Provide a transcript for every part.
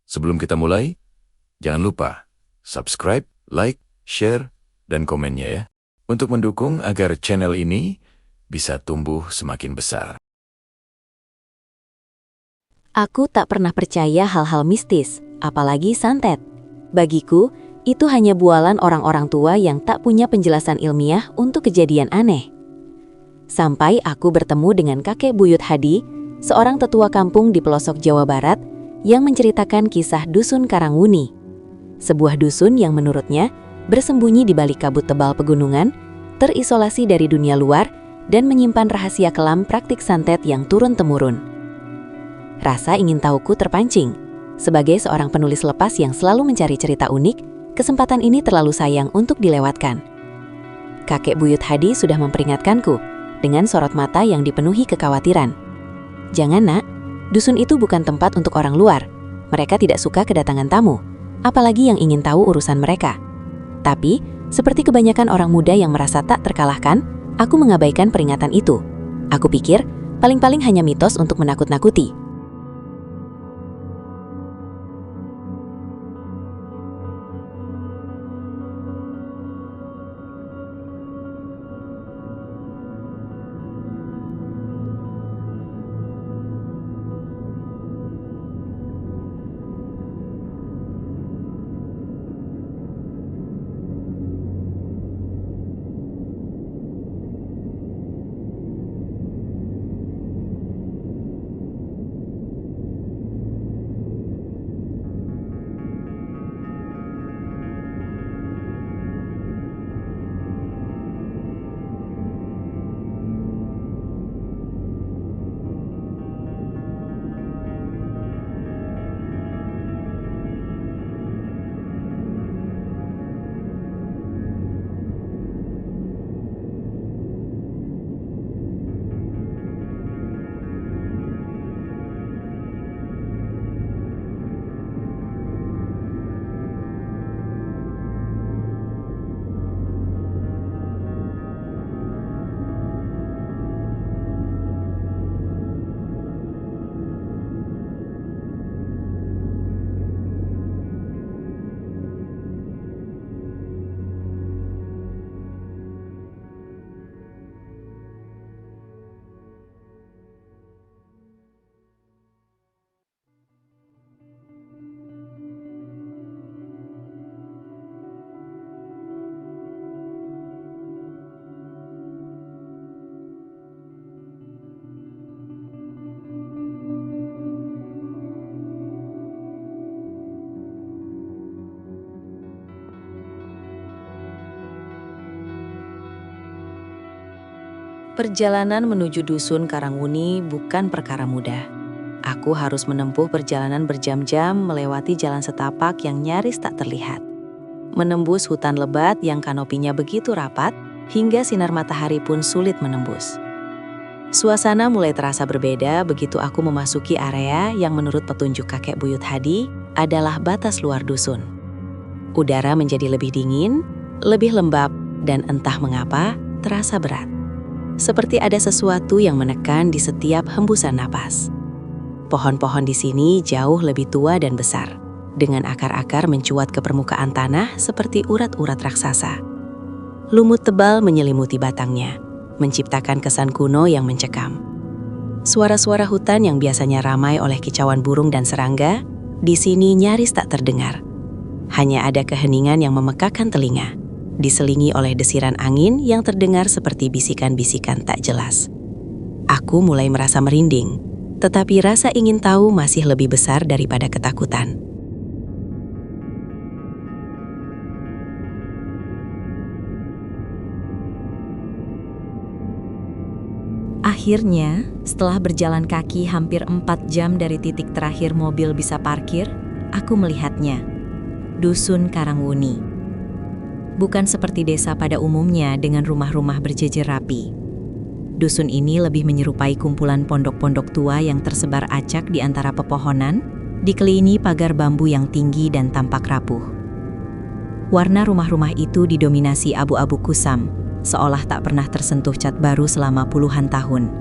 Sebelum kita mulai, jangan lupa subscribe, like, share, dan komennya ya. Untuk mendukung agar channel ini bisa tumbuh semakin besar. Aku tak pernah percaya hal-hal mistis, apalagi santet. Bagiku, itu hanya bualan orang-orang tua yang tak punya penjelasan ilmiah untuk kejadian aneh. Sampai aku bertemu dengan kakek Buyut Hadi, seorang tetua kampung di pelosok Jawa Barat, yang menceritakan kisah Dusun Karangwuni. Sebuah dusun yang menurutnya bersembunyi di balik kabut tebal pegunungan, terisolasi dari dunia luar, dan menyimpan rahasia kelam praktik santet yang turun-temurun. Rasa ingin tahuku terpancing. Sebagai seorang penulis lepas yang selalu mencari cerita unik, kesempatan ini terlalu sayang untuk dilewatkan. Kakek Buyut Hadi sudah memperingatkanku dengan sorot mata yang dipenuhi kekhawatiran. Jangan nak, dusun itu bukan tempat untuk orang luar. Mereka tidak suka kedatangan tamu, apalagi yang ingin tahu urusan mereka. Tapi, seperti kebanyakan orang muda yang merasa tak terkalahkan, aku mengabaikan peringatan itu. Aku pikir, paling-paling hanya mitos untuk menakut-nakuti. Perjalanan menuju Dusun Karangwuni bukan perkara mudah. Aku harus menempuh perjalanan berjam-jam melewati jalan setapak yang nyaris tak terlihat. Menembus hutan lebat yang kanopinya begitu rapat, hingga sinar matahari pun sulit menembus. Suasana mulai terasa berbeda begitu aku memasuki area yang menurut petunjuk kakek Buyut Hadi adalah batas luar dusun. Udara menjadi lebih dingin, lebih lembab, dan entah mengapa terasa berat. Seperti ada sesuatu yang menekan di setiap hembusan napas. Pohon-pohon di sini jauh lebih tua dan besar, dengan akar-akar mencuat ke permukaan tanah seperti urat-urat raksasa. Lumut tebal menyelimuti batangnya, menciptakan kesan kuno yang mencekam. Suara-suara hutan yang biasanya ramai oleh kicauan burung dan serangga, di sini nyaris tak terdengar. Hanya ada keheningan yang memekakkan telinga, diselingi oleh desiran angin yang terdengar seperti bisikan-bisikan tak jelas. Aku mulai merasa merinding, tetapi rasa ingin tahu masih lebih besar daripada ketakutan. Akhirnya, setelah berjalan kaki hampir 4 jam dari titik terakhir mobil bisa parkir, aku melihatnya. Dusun Karangwuni. Bukan seperti desa pada umumnya dengan rumah-rumah berjejer rapi. Dusun ini lebih menyerupai kumpulan pondok-pondok tua yang tersebar acak di antara pepohonan, dikelilingi pagar bambu yang tinggi dan tampak rapuh. Warna rumah-rumah itu didominasi abu-abu kusam, seolah tak pernah tersentuh cat baru selama puluhan tahun.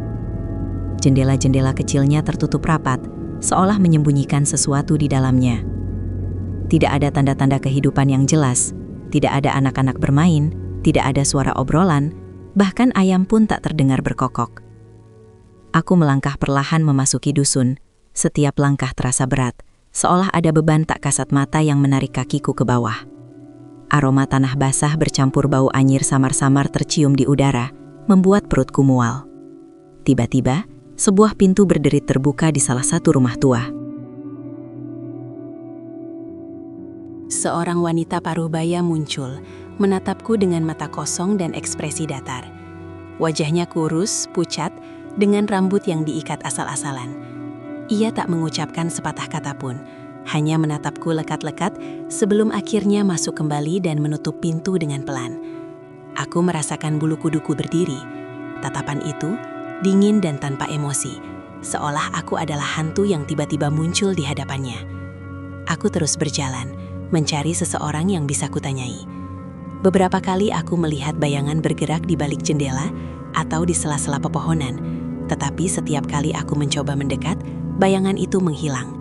Jendela-jendela kecilnya tertutup rapat, seolah menyembunyikan sesuatu di dalamnya. Tidak ada tanda-tanda kehidupan yang jelas, tidak ada anak-anak bermain, tidak ada suara obrolan, bahkan ayam pun tak terdengar berkokok. Aku melangkah perlahan memasuki dusun. Setiap langkah terasa berat, seolah ada beban tak kasat mata yang menarik kakiku ke bawah. Aroma tanah basah bercampur bau anyir samar-samar tercium di udara, membuat perutku mual. Tiba-tiba, sebuah pintu berderit terbuka di salah satu rumah tua. Seorang wanita paruh-baya muncul, menatapku dengan mata kosong dan ekspresi datar. Wajahnya kurus, pucat, dengan rambut yang diikat asal-asalan. Ia tak mengucapkan sepatah kata pun, hanya menatapku lekat-lekat sebelum akhirnya masuk kembali dan menutup pintu dengan pelan. Aku merasakan bulu kuduku berdiri. Tatapan itu dingin dan tanpa emosi, seolah aku adalah hantu yang tiba-tiba muncul di hadapannya. Aku terus berjalan, mencari seseorang yang bisa kutanyai. Beberapa kali aku melihat bayangan bergerak di balik jendela atau di sela-sela pepohonan, tetapi setiap kali aku mencoba mendekat, bayangan itu menghilang.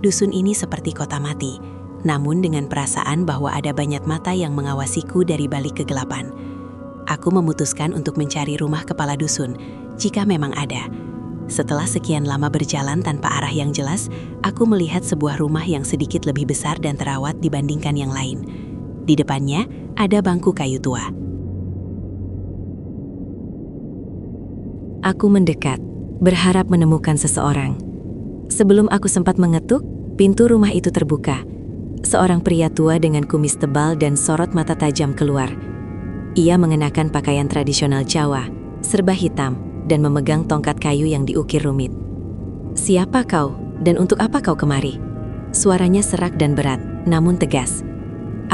Dusun ini seperti kota mati, namun dengan perasaan bahwa ada banyak mata yang mengawasiku dari balik kegelapan. Aku memutuskan untuk mencari rumah kepala dusun, jika memang ada. Setelah sekian lama berjalan tanpa arah yang jelas, aku melihat sebuah rumah yang sedikit lebih besar dan terawat dibandingkan yang lain. Di depannya, ada bangku kayu tua. Aku mendekat, berharap menemukan seseorang. Sebelum aku sempat mengetuk, pintu rumah itu terbuka. Seorang pria tua dengan kumis tebal dan sorot mata tajam keluar. Ia mengenakan pakaian tradisional Jawa, serba hitam, dan memegang tongkat kayu yang diukir rumit. "Siapa kau, dan untuk apa kau kemari?" Suaranya serak dan berat, namun tegas.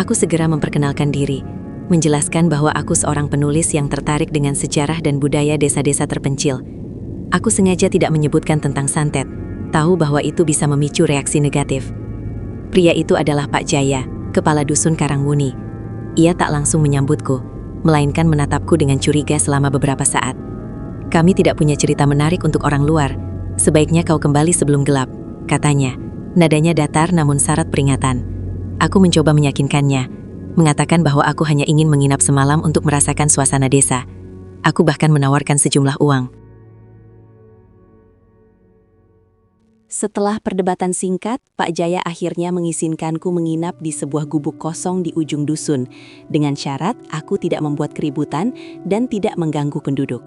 Aku segera memperkenalkan diri, menjelaskan bahwa aku seorang penulis yang tertarik dengan sejarah dan budaya desa-desa terpencil. Aku sengaja tidak menyebutkan tentang santet, tahu bahwa itu bisa memicu reaksi negatif. Pria itu adalah Pak Jaya, kepala dusun Karangwuni. Ia tak langsung menyambutku, melainkan menatapku dengan curiga selama beberapa saat. "Kami tidak punya cerita menarik untuk orang luar. Sebaiknya kau kembali sebelum gelap," katanya. Nadanya datar namun syarat peringatan. Aku mencoba meyakinkannya, mengatakan bahwa aku hanya ingin menginap semalam untuk merasakan suasana desa. Aku bahkan menawarkan sejumlah uang. Setelah perdebatan singkat, Pak Jaya akhirnya mengizinkanku menginap di sebuah gubuk kosong di ujung dusun, dengan syarat aku tidak membuat keributan dan tidak mengganggu penduduk.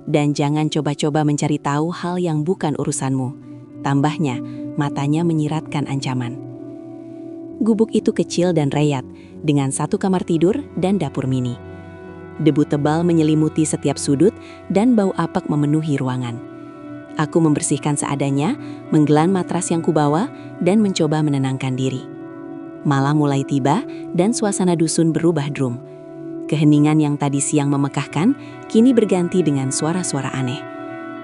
"Dan jangan coba-coba mencari tahu hal yang bukan urusanmu," tambahnya, matanya menyiratkan ancaman. Gubuk itu kecil dan reyat, dengan satu kamar tidur dan dapur mini. Debu tebal menyelimuti setiap sudut dan bau apek memenuhi ruangan. Aku membersihkan seadanya, menggelan matras yang kubawa, dan mencoba menenangkan diri. Malam mulai tiba dan suasana dusun berubah drum. Keheningan yang tadi siang memekahkan, kini berganti dengan suara-suara aneh.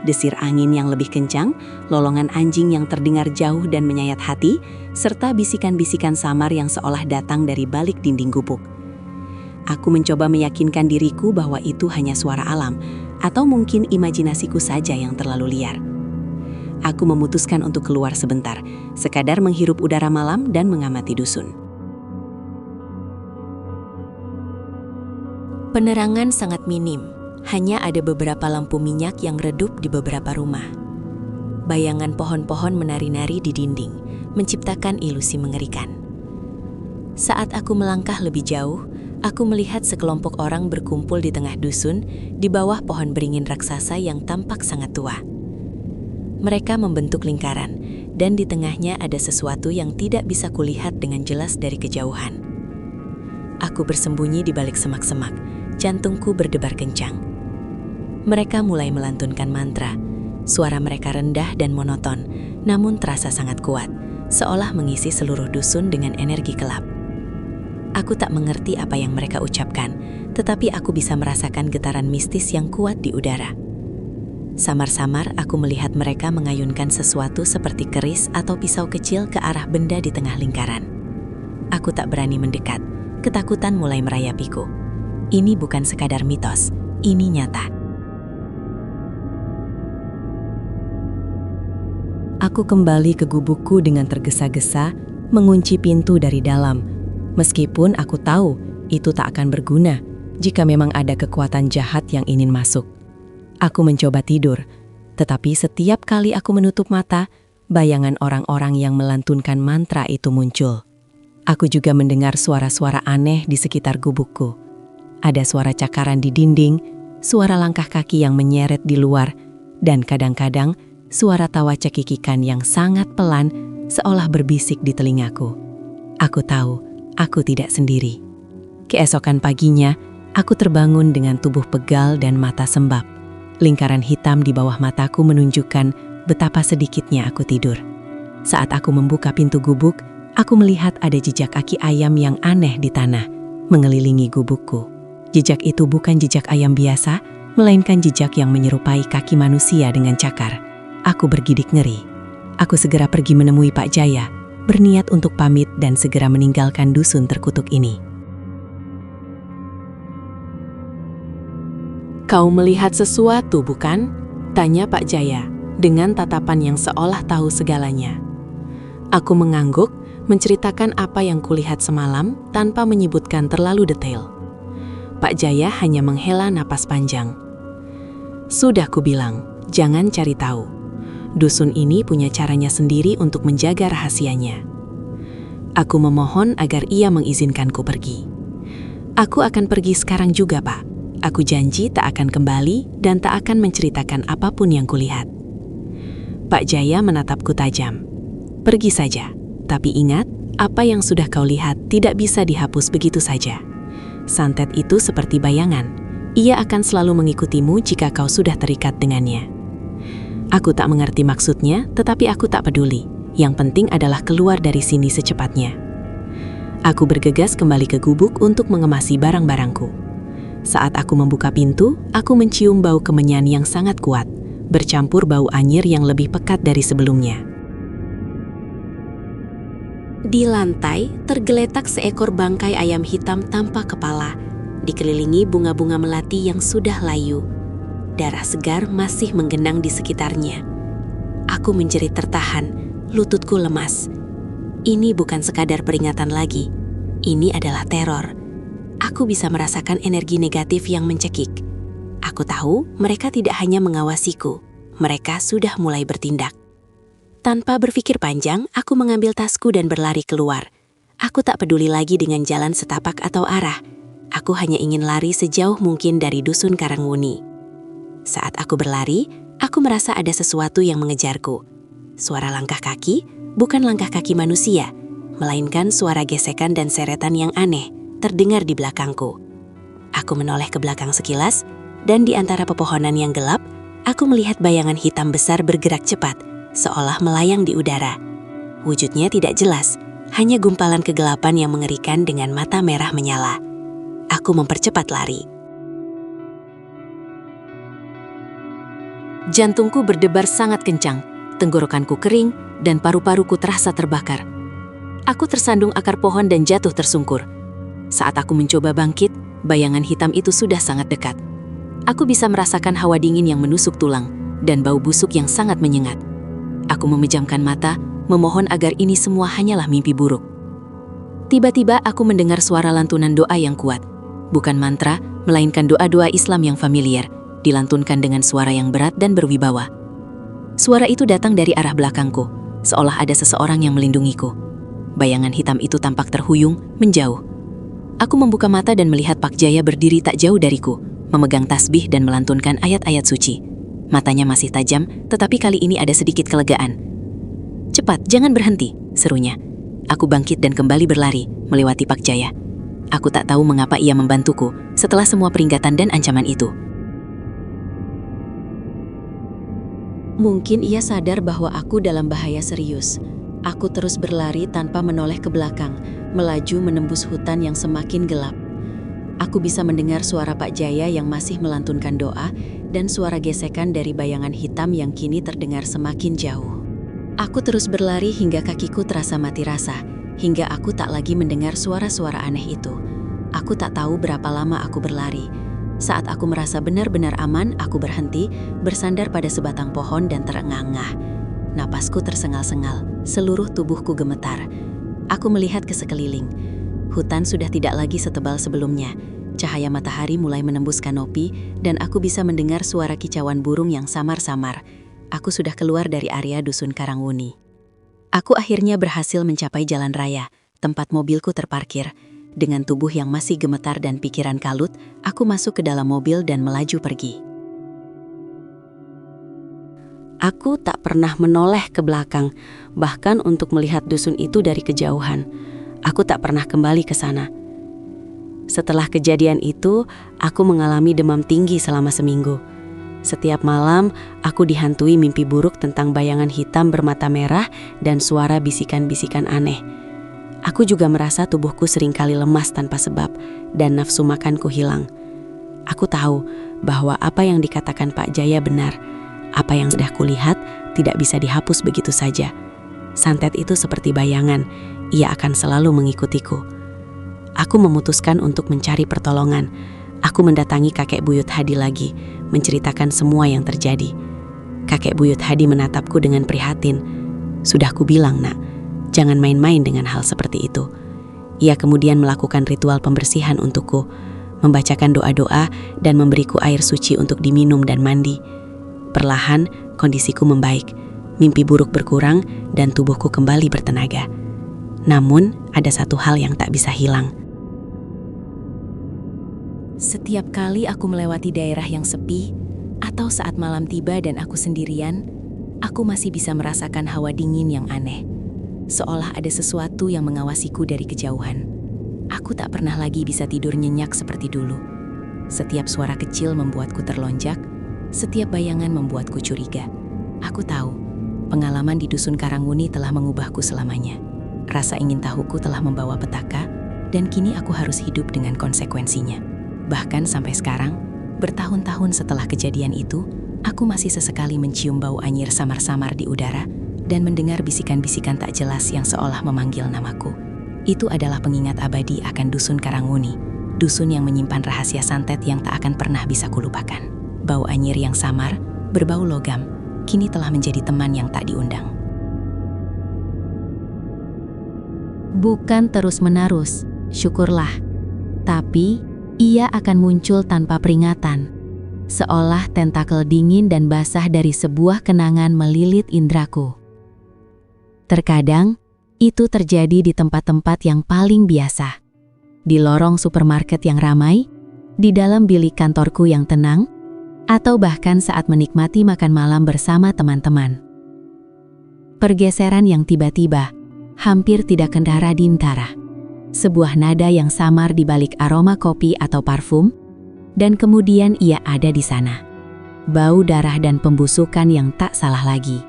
Desir angin yang lebih kencang, lolongan anjing yang terdengar jauh dan menyayat hati, serta bisikan-bisikan samar yang seolah datang dari balik dinding gubuk. Aku mencoba meyakinkan diriku bahwa itu hanya suara alam, atau mungkin imajinasiku saja yang terlalu liar. Aku memutuskan untuk keluar sebentar, sekadar menghirup udara malam dan mengamati dusun. Penerangan sangat minim, hanya ada beberapa lampu minyak yang redup di beberapa rumah. Bayangan pohon-pohon menari-nari di dinding, menciptakan ilusi mengerikan. Saat aku melangkah lebih jauh, aku melihat sekelompok orang berkumpul di tengah dusun, di bawah pohon beringin raksasa yang tampak sangat tua. Mereka membentuk lingkaran, dan di tengahnya ada sesuatu yang tidak bisa kulihat dengan jelas dari kejauhan. Aku bersembunyi di balik semak-semak, jantungku berdebar kencang. Mereka mulai melantunkan mantra. Suara mereka rendah dan monoton, namun terasa sangat kuat, seolah mengisi seluruh dusun dengan energi gelap. Aku tak mengerti apa yang mereka ucapkan, tetapi aku bisa merasakan getaran mistis yang kuat di udara. Samar-samar aku melihat mereka mengayunkan sesuatu seperti keris atau pisau kecil ke arah benda di tengah lingkaran. Aku tak berani mendekat, ketakutan mulai merayapiku. Ini bukan sekadar mitos, ini nyata. Aku kembali ke gubukku dengan tergesa-gesa, mengunci pintu dari dalam. Meskipun aku tahu itu tak akan berguna jika memang ada kekuatan jahat yang ingin masuk. Aku mencoba tidur, tetapi setiap kali aku menutup mata, bayangan orang-orang yang melantunkan mantra itu muncul. Aku juga mendengar suara-suara aneh di sekitar gubukku. Ada suara cakaran di dinding, suara langkah kaki yang menyeret di luar, dan kadang-kadang suara tawa cekikikan yang sangat pelan seolah berbisik di telingaku. Aku tahu, aku tidak sendiri. Keesokan paginya, aku terbangun dengan tubuh pegal dan mata sembab. Lingkaran hitam di bawah mataku menunjukkan betapa sedikitnya aku tidur. Saat aku membuka pintu gubuk, aku melihat ada jejak kaki ayam yang aneh di tanah, mengelilingi gubukku. Jejak itu bukan jejak ayam biasa, melainkan jejak yang menyerupai kaki manusia dengan cakar. Aku bergidik ngeri. Aku segera pergi menemui Pak Jaya, berniat untuk pamit dan segera meninggalkan dusun terkutuk ini. "Kau melihat sesuatu, bukan?" tanya Pak Jaya, dengan tatapan yang seolah tahu segalanya. Aku mengangguk, menceritakan apa yang kulihat semalam tanpa menyebutkan terlalu detail. Pak Jaya hanya menghela napas panjang. "Sudah kubilang, jangan cari tahu. Dusun ini punya caranya sendiri untuk menjaga rahasianya. Aku memohon agar ia mengizinkanku pergi. Aku akan pergi sekarang juga, Pak. Aku janji tak akan kembali dan tak akan menceritakan apapun yang kulihat." Pak Jaya menatapku tajam. "Pergi saja, tapi ingat, apa yang sudah kau lihat tidak bisa dihapus begitu saja. Santet itu seperti bayangan. Ia akan selalu mengikutimu jika kau sudah terikat dengannya." Aku tak mengerti maksudnya, tetapi aku tak peduli. Yang penting adalah keluar dari sini secepatnya. Aku bergegas kembali ke gubuk untuk mengemasi barang-barangku. Saat aku membuka pintu, aku mencium bau kemenyan yang sangat kuat, bercampur bau anyir yang lebih pekat dari sebelumnya. Di lantai, tergeletak seekor bangkai ayam hitam tanpa kepala, dikelilingi bunga-bunga melati yang sudah layu. Darah segar masih menggenang di sekitarnya. Aku menjerit tertahan, lututku lemas. Ini bukan sekadar peringatan lagi. Ini adalah teror. Aku bisa merasakan energi negatif yang mencekik. Aku tahu mereka tidak hanya mengawasiku, mereka sudah mulai bertindak. Tanpa berpikir panjang, aku mengambil tasku dan berlari keluar. Aku tak peduli lagi dengan jalan setapak atau arah. Aku hanya ingin lari sejauh mungkin dari dusun Karangwuni. Saat aku berlari, aku merasa ada sesuatu yang mengejarku. Suara langkah kaki, bukan langkah kaki manusia, melainkan suara gesekan dan seretan yang aneh terdengar di belakangku. Aku menoleh ke belakang sekilas, dan di antara pepohonan yang gelap, aku melihat bayangan hitam besar bergerak cepat, seolah melayang di udara. Wujudnya tidak jelas, hanya gumpalan kegelapan yang mengerikan dengan mata merah menyala. Aku mempercepat lari. Jantungku berdebar sangat kencang, tenggorokanku kering, dan paru-paruku terasa terbakar. Aku tersandung akar pohon dan jatuh tersungkur. Saat aku mencoba bangkit, bayangan hitam itu sudah sangat dekat. Aku bisa merasakan hawa dingin yang menusuk tulang, dan bau busuk yang sangat menyengat. Aku memejamkan mata, memohon agar ini semua hanyalah mimpi buruk. Tiba-tiba aku mendengar suara lantunan doa yang kuat. Bukan mantra, melainkan doa-doa Islam yang familiar, dilantunkan dengan suara yang berat dan berwibawa. Suara itu datang dari arah belakangku, seolah ada seseorang yang melindungiku. Bayangan hitam itu tampak terhuyung, menjauh. Aku membuka mata dan melihat Pak Jaya berdiri tak jauh dariku, memegang tasbih dan melantunkan ayat-ayat suci. Matanya masih tajam, tetapi kali ini ada sedikit kelegaan. "Cepat, jangan berhenti," serunya. Aku bangkit dan kembali berlari, melewati Pak Jaya. Aku tak tahu mengapa ia membantuku setelah semua peringatan dan ancaman itu. Mungkin ia sadar bahwa aku dalam bahaya serius. Aku terus berlari tanpa menoleh ke belakang, melaju menembus hutan yang semakin gelap. Aku bisa mendengar suara Pak Jaya yang masih melantunkan doa dan suara gesekan dari bayangan hitam yang kini terdengar semakin jauh. Aku terus berlari hingga kakiku terasa mati rasa, hingga aku tak lagi mendengar suara-suara aneh itu. Aku tak tahu berapa lama aku berlari. Saat aku merasa benar-benar aman, aku berhenti, bersandar pada sebatang pohon dan terengah-engah. Napasku tersengal-sengal, seluruh tubuhku gemetar. Aku melihat ke sekeliling. Hutan sudah tidak lagi setebal sebelumnya. Cahaya matahari mulai menembus kanopi dan aku bisa mendengar suara kicauan burung yang samar-samar. Aku sudah keluar dari area Dusun Karangwuni. Aku akhirnya berhasil mencapai jalan raya, tempat mobilku terparkir. Dengan tubuh yang masih gemetar dan pikiran kalut, aku masuk ke dalam mobil dan melaju pergi. Aku tak pernah menoleh ke belakang, bahkan untuk melihat dusun itu dari kejauhan. Aku tak pernah kembali ke sana. Setelah kejadian itu, aku mengalami demam tinggi selama seminggu. Setiap malam, aku dihantui mimpi buruk tentang bayangan hitam bermata merah dan suara bisikan-bisikan aneh. Aku juga merasa tubuhku seringkali lemas tanpa sebab dan nafsu makanku hilang. Aku tahu bahwa apa yang dikatakan Pak Jaya benar. Apa yang sudah kulihat tidak bisa dihapus begitu saja. Santet itu seperti bayangan, ia akan selalu mengikutiku. Aku memutuskan untuk mencari pertolongan. Aku mendatangi kakek buyut Hadi lagi, menceritakan semua yang terjadi. Kakek buyut Hadi menatapku dengan prihatin. Sudah kubilang, nak, jangan main-main dengan hal seperti itu. Ia kemudian melakukan ritual pembersihan untukku, membacakan doa-doa dan memberiku air suci untuk diminum dan mandi. Perlahan, kondisiku membaik, mimpi buruk berkurang, dan tubuhku kembali bertenaga. Namun, ada satu hal yang tak bisa hilang. Setiap kali aku melewati daerah yang sepi, atau saat malam tiba dan aku sendirian, aku masih bisa merasakan hawa dingin yang aneh. Seolah ada sesuatu yang mengawasiku dari kejauhan. Aku tak pernah lagi bisa tidur nyenyak seperti dulu. Setiap suara kecil membuatku terlonjak, setiap bayangan membuatku curiga. Aku tahu, pengalaman di Dusun Karangwuni telah mengubahku selamanya. Rasa ingin tahuku telah membawa petaka, dan kini aku harus hidup dengan konsekuensinya. Bahkan sampai sekarang, bertahun-tahun setelah kejadian itu, aku masih sesekali mencium bau anyir samar-samar di udara dan mendengar bisikan-bisikan tak jelas yang seolah memanggil namaku. Itu adalah pengingat abadi akan Dusun Karangwuni, dusun yang menyimpan rahasia santet yang tak akan pernah bisa kulupakan. Bau anyir yang samar, berbau logam, kini telah menjadi teman yang tak diundang. Bukan terus-menerus, syukurlah. Tapi, ia akan muncul tanpa peringatan. Seolah tentakel dingin dan basah dari sebuah kenangan melilit indraku. Terkadang, itu terjadi di tempat-tempat yang paling biasa. Di lorong supermarket yang ramai, di dalam bilik kantorku yang tenang, atau bahkan saat menikmati makan malam bersama teman-teman. Pergeseran yang tiba-tiba, hampir tidak kendara di antara. Sebuah nada yang samar di balik aroma kopi atau parfum, dan kemudian ia ada di sana. Bau darah dan pembusukan yang tak salah lagi.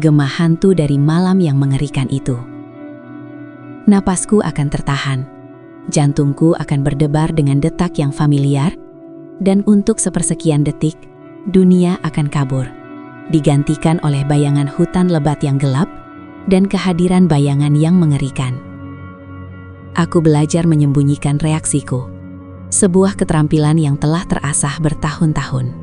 Gema hantu dari malam yang mengerikan itu. Napasku akan tertahan. Jantungku akan berdebar dengan detak yang familiar, dan untuk sepersekian detik, dunia akan kabur, digantikan oleh bayangan hutan lebat yang gelap dan kehadiran bayangan yang mengerikan. Aku belajar menyembunyikan reaksiku, sebuah keterampilan yang telah terasah bertahun-tahun.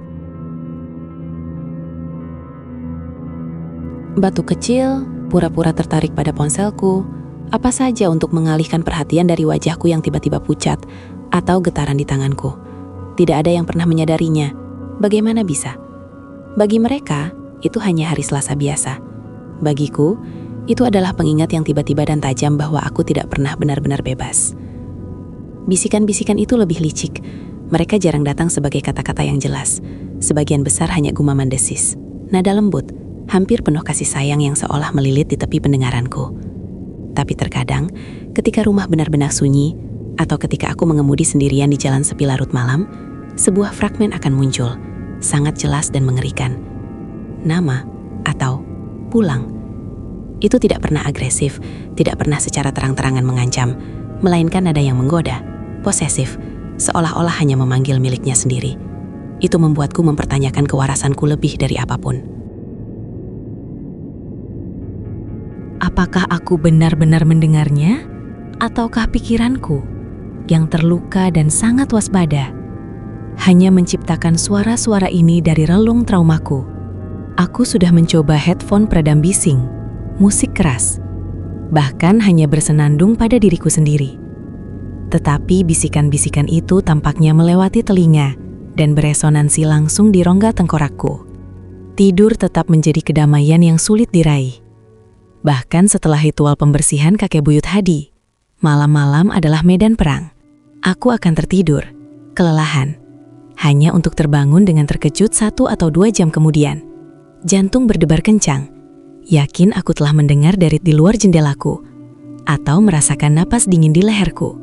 Batu kecil, pura-pura tertarik pada ponselku, apa saja untuk mengalihkan perhatian dari wajahku yang tiba-tiba pucat atau getaran di tanganku. Tidak ada yang pernah menyadarinya. Bagaimana bisa? Bagi mereka, itu hanya hari Selasa biasa. Bagiku, itu adalah pengingat yang tiba-tiba dan tajam bahwa aku tidak pernah benar-benar bebas. Bisikan-bisikan itu lebih licik. Mereka jarang datang sebagai kata-kata yang jelas. Sebagian besar hanya gumaman desis. Nada lembut, hampir penuh kasih sayang yang seolah melilit di tepi pendengaranku. Tapi terkadang, ketika rumah benar-benar sunyi, atau ketika aku mengemudi sendirian di jalan sepi larut malam, sebuah fragmen akan muncul, sangat jelas dan mengerikan. Nama atau pulang. Itu tidak pernah agresif, tidak pernah secara terang-terangan mengancam, melainkan nada yang menggoda, posesif, seolah-olah hanya memanggil miliknya sendiri. Itu membuatku mempertanyakan kewarasanku lebih dari apapun. Apakah aku benar-benar mendengarnya? Ataukah pikiranku yang terluka dan sangat waspada hanya menciptakan suara-suara ini dari relung traumaku? Aku sudah mencoba headphone peredam bising, musik keras, bahkan hanya bersenandung pada diriku sendiri. Tetapi bisikan-bisikan itu tampaknya melewati telinga dan beresonansi langsung di rongga tengkorakku. Tidur tetap menjadi kedamaian yang sulit diraih. Bahkan setelah ritual pembersihan kakek buyut Hadi, malam-malam adalah medan perang. Aku akan tertidur, kelelahan, hanya untuk terbangun dengan terkejut 1 atau 2 jam kemudian. Jantung berdebar kencang, yakin aku telah mendengar dari di luar jendelaku, atau merasakan napas dingin di leherku.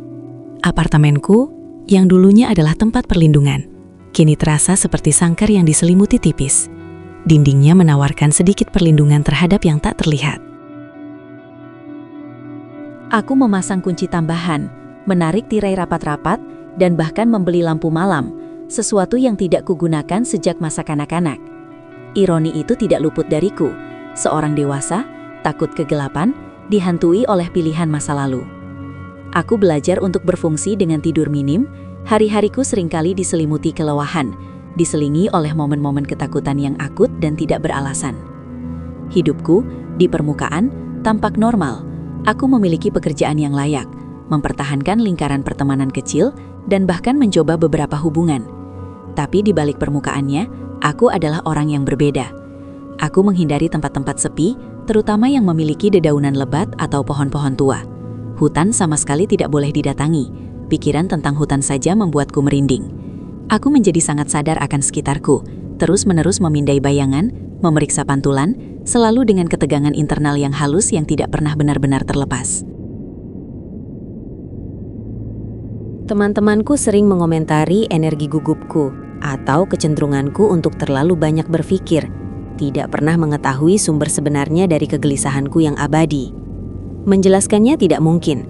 Apartemenku, yang dulunya adalah tempat perlindungan, kini terasa seperti sangkar yang diselimuti tipis. Dindingnya menawarkan sedikit perlindungan terhadap yang tak terlihat. Aku memasang kunci tambahan, menarik tirai rapat-rapat, dan bahkan membeli lampu malam, sesuatu yang tidak kugunakan sejak masa kanak-kanak. Ironi itu tidak luput dariku, seorang dewasa, takut kegelapan, dihantui oleh pilihan masa lalu. Aku belajar untuk berfungsi dengan tidur minim, hari-hariku seringkali diselimuti kelelahan, diselingi oleh momen-momen ketakutan yang akut dan tidak beralasan. Hidupku, di permukaan, tampak normal. Aku memiliki pekerjaan yang layak, mempertahankan lingkaran pertemanan kecil, dan bahkan mencoba beberapa hubungan. Tapi di balik permukaannya, aku adalah orang yang berbeda. Aku menghindari tempat-tempat sepi, terutama yang memiliki dedaunan lebat atau pohon-pohon tua. Hutan sama sekali tidak boleh didatangi. Pikiran tentang hutan saja membuatku merinding. Aku menjadi sangat sadar akan sekitarku, terus-menerus memindai bayangan, memeriksa pantulan, selalu dengan ketegangan internal yang halus yang tidak pernah benar-benar terlepas. Teman-temanku sering mengomentari energi gugupku atau kecenderunganku untuk terlalu banyak berpikir, tidak pernah mengetahui sumber sebenarnya dari kegelisahanku yang abadi. Menjelaskannya tidak mungkin.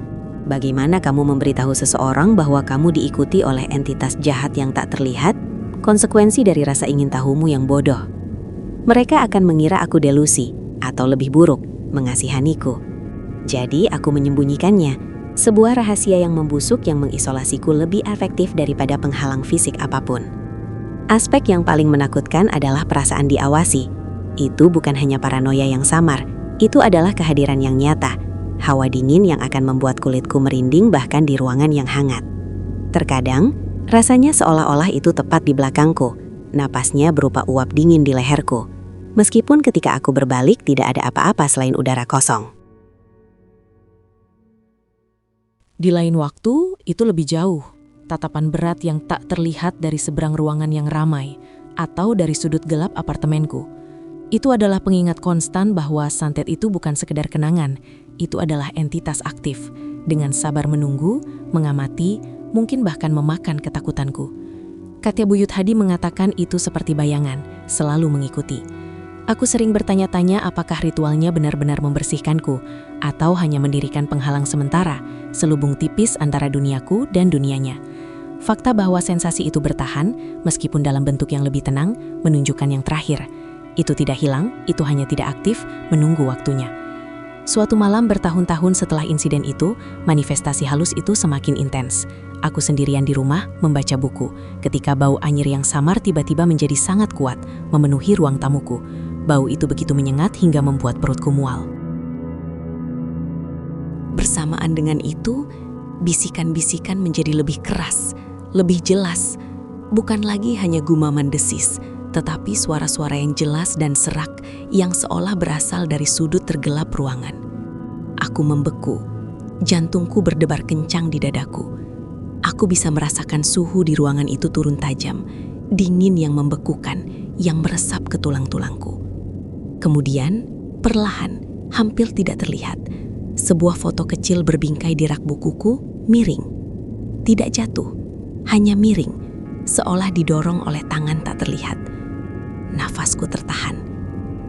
Bagaimana kamu memberitahu seseorang bahwa kamu diikuti oleh entitas jahat yang tak terlihat? Konsekuensi dari rasa ingin tahumu yang bodoh. Mereka akan mengira aku delusi, atau lebih buruk, mengasihaniku. Jadi aku menyembunyikannya, sebuah rahasia yang membusuk yang mengisolasiku lebih efektif daripada penghalang fisik apapun. Aspek yang paling menakutkan adalah perasaan diawasi. Itu bukan hanya paranoia yang samar, itu adalah kehadiran yang nyata. Hawa dingin yang akan membuat kulitku merinding bahkan di ruangan yang hangat. Terkadang, rasanya seolah-olah itu tepat di belakangku. Napasnya berupa uap dingin di leherku. Meskipun ketika aku berbalik tidak ada apa-apa selain udara kosong. Di lain waktu, itu lebih jauh. Tatapan berat yang tak terlihat dari seberang ruangan yang ramai atau dari sudut gelap apartemenku. Itu adalah pengingat konstan bahwa santet itu bukan sekedar kenangan, itu adalah entitas aktif, dengan sabar menunggu, mengamati, mungkin bahkan memakan ketakutanku. Kakek buyut Hadi mengatakan itu seperti bayangan, selalu mengikuti. Aku sering bertanya-tanya apakah ritualnya benar-benar membersihkanku, atau hanya mendirikan penghalang sementara, selubung tipis antara duniaku dan dunianya. Fakta bahwa sensasi itu bertahan, meskipun dalam bentuk yang lebih tenang, menunjukkan yang terakhir. Itu tidak hilang, itu hanya tidak aktif, menunggu waktunya. Suatu malam bertahun-tahun setelah insiden itu, manifestasi halus itu semakin intens. Aku sendirian di rumah, membaca buku, ketika bau anyir yang samar tiba-tiba menjadi sangat kuat, memenuhi ruang tamuku. Bau itu begitu menyengat hingga membuat perutku mual. Bersamaan dengan itu, bisikan-bisikan menjadi lebih keras, lebih jelas. Bukan lagi hanya gumaman desis, tetapi suara-suara yang jelas dan serak yang seolah berasal dari sudut tergelap ruangan. Aku membeku, jantungku berdebar kencang di dadaku. Aku bisa merasakan suhu di ruangan itu turun tajam, dingin yang membekukan, yang meresap ke tulang-tulangku. Kemudian, perlahan, hampir tidak terlihat, sebuah foto kecil berbingkai di rak bukuku miring. Tidak jatuh, hanya miring, seolah didorong oleh tangan tak terlihat. Nafasku tertahan.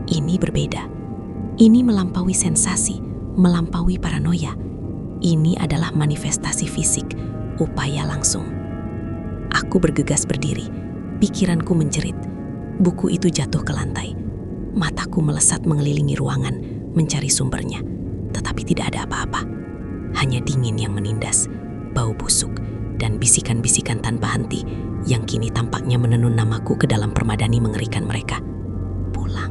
Ini berbeda. Ini melampaui sensasi, melampaui paranoia. Ini adalah manifestasi fisik, upaya langsung. Aku bergegas berdiri, pikiranku menjerit. Buku itu jatuh ke lantai. Mataku melesat mengelilingi ruangan, mencari sumbernya. Tetapi tidak ada apa-apa. Hanya dingin yang menindas, bau busuk, dan bisikan-bisikan tanpa henti yang kini tampaknya menenun namaku ke dalam permadani mengerikan mereka. Pulang,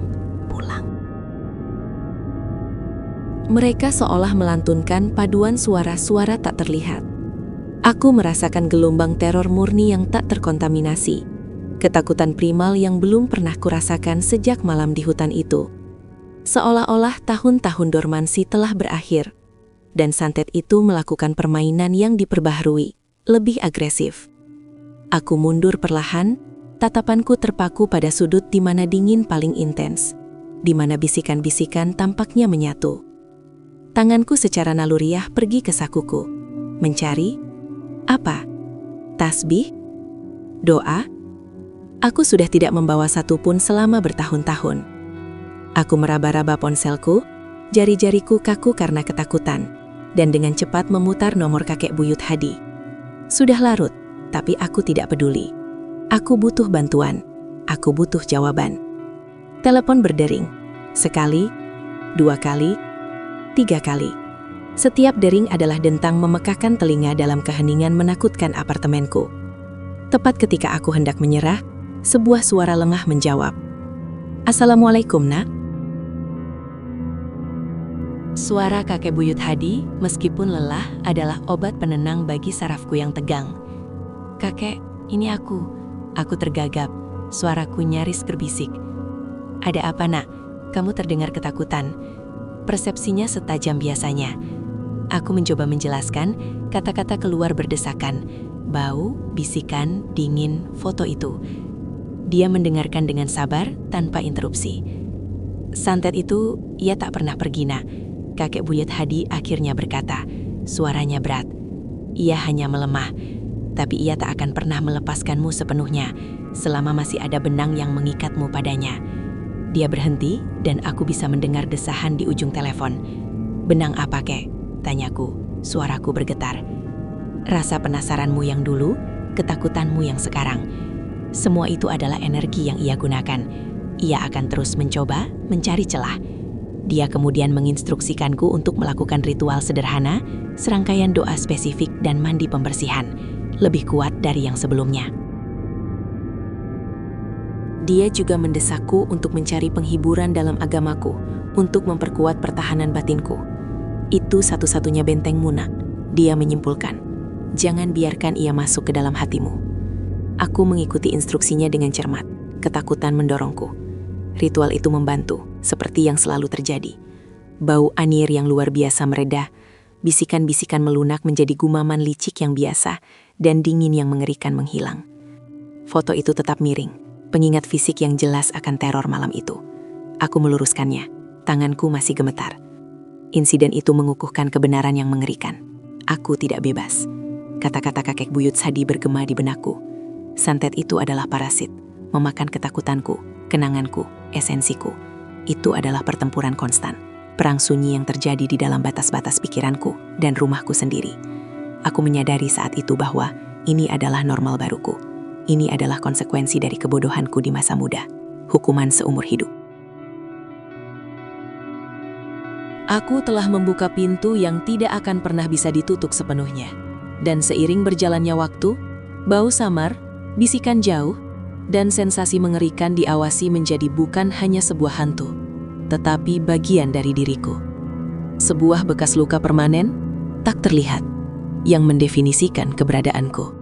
pulang. Mereka seolah melantunkan paduan suara-suara tak terlihat. Aku merasakan gelombang teror murni yang tak terkontaminasi. Ketakutan primal yang belum pernah kurasakan sejak malam di hutan itu. Seolah-olah tahun-tahun dormansi telah berakhir. Dan santet itu melakukan permainan yang diperbaharui, lebih agresif. Aku mundur perlahan, tatapanku terpaku pada sudut di mana dingin paling intens, di mana bisikan-bisikan tampaknya menyatu. Tanganku secara naluriah pergi ke sakuku, mencari apa? Tasbih? Doa? Aku sudah tidak membawa satupun selama bertahun-tahun. Aku meraba-raba ponselku, jari-jariku kaku karena ketakutan, dan dengan cepat memutar nomor kakek buyut Hadi. Sudah larut, tapi aku tidak peduli. Aku butuh bantuan, aku butuh jawaban. Telepon berdering, sekali, 2 kali, 3 kali. Setiap dering adalah dentang memekakkan telinga dalam keheningan menakutkan apartemenku. Tepat ketika aku hendak menyerah, sebuah suara lengah menjawab. Assalamualaikum, Nak. Suara kakek buyut Hadi, meskipun lelah, adalah obat penenang bagi sarafku yang tegang. Kakek, ini aku. Aku tergagap, suaraku nyaris berbisik. Ada apa, Nak? Kamu terdengar ketakutan. Persepsinya setajam biasanya. Aku mencoba menjelaskan, kata-kata keluar berdesakan. Bau, bisikan, dingin, foto itu. Dia mendengarkan dengan sabar, tanpa interupsi. Santet itu, ia tak pernah pergi, Nak. Kakek buyut Hadi akhirnya berkata, suaranya berat. Ia hanya melemah, tapi ia tak akan pernah melepaskanmu sepenuhnya, selama masih ada benang yang mengikatmu padanya. Dia berhenti, dan aku bisa mendengar desahan di ujung telepon. Benang apa, Kek? Tanyaku, suaraku bergetar. Rasa penasaranmu yang dulu, ketakutanmu yang sekarang. Semua itu adalah energi yang ia gunakan. Ia akan terus mencoba, mencari celah. Dia kemudian menginstruksikanku untuk melakukan ritual sederhana, serangkaian doa spesifik dan mandi pembersihan, lebih kuat dari yang sebelumnya. Dia juga mendesakku untuk mencari penghiburan dalam agamaku, untuk memperkuat pertahanan batinku. Itu satu-satunya bentengmu, Nak. Dia menyimpulkan. Jangan biarkan ia masuk ke dalam hatimu. Aku mengikuti instruksinya dengan cermat. Ketakutan mendorongku. Ritual itu membantu, seperti yang selalu terjadi. Bau anir yang luar biasa meredah, bisikan-bisikan melunak menjadi gumaman licik yang biasa, dan dingin yang mengerikan menghilang. Foto itu tetap miring. Pengingat fisik yang jelas akan teror malam itu. Aku meluruskannya, tanganku masih gemetar. Insiden itu mengukuhkan kebenaran yang mengerikan. Aku tidak bebas. Kata-kata kakek buyut Hadi bergema di benakku. Santet itu adalah parasit, memakan ketakutanku, kenanganku, esensiku. Itu adalah pertempuran konstan, perang sunyi yang terjadi di dalam batas-batas pikiranku dan rumahku sendiri. Aku menyadari saat itu bahwa ini adalah normal baruku. Ini adalah konsekuensi dari kebodohanku di masa muda. Hukuman seumur hidup. Aku telah membuka pintu yang tidak akan pernah bisa ditutup sepenuhnya. Dan seiring berjalannya waktu, bau samar, bisikan jauh, dan sensasi mengerikan diawasi menjadi bukan hanya sebuah hantu, tetapi bagian dari diriku. Sebuah bekas luka permanen, tak terlihat, yang mendefinisikan keberadaanku.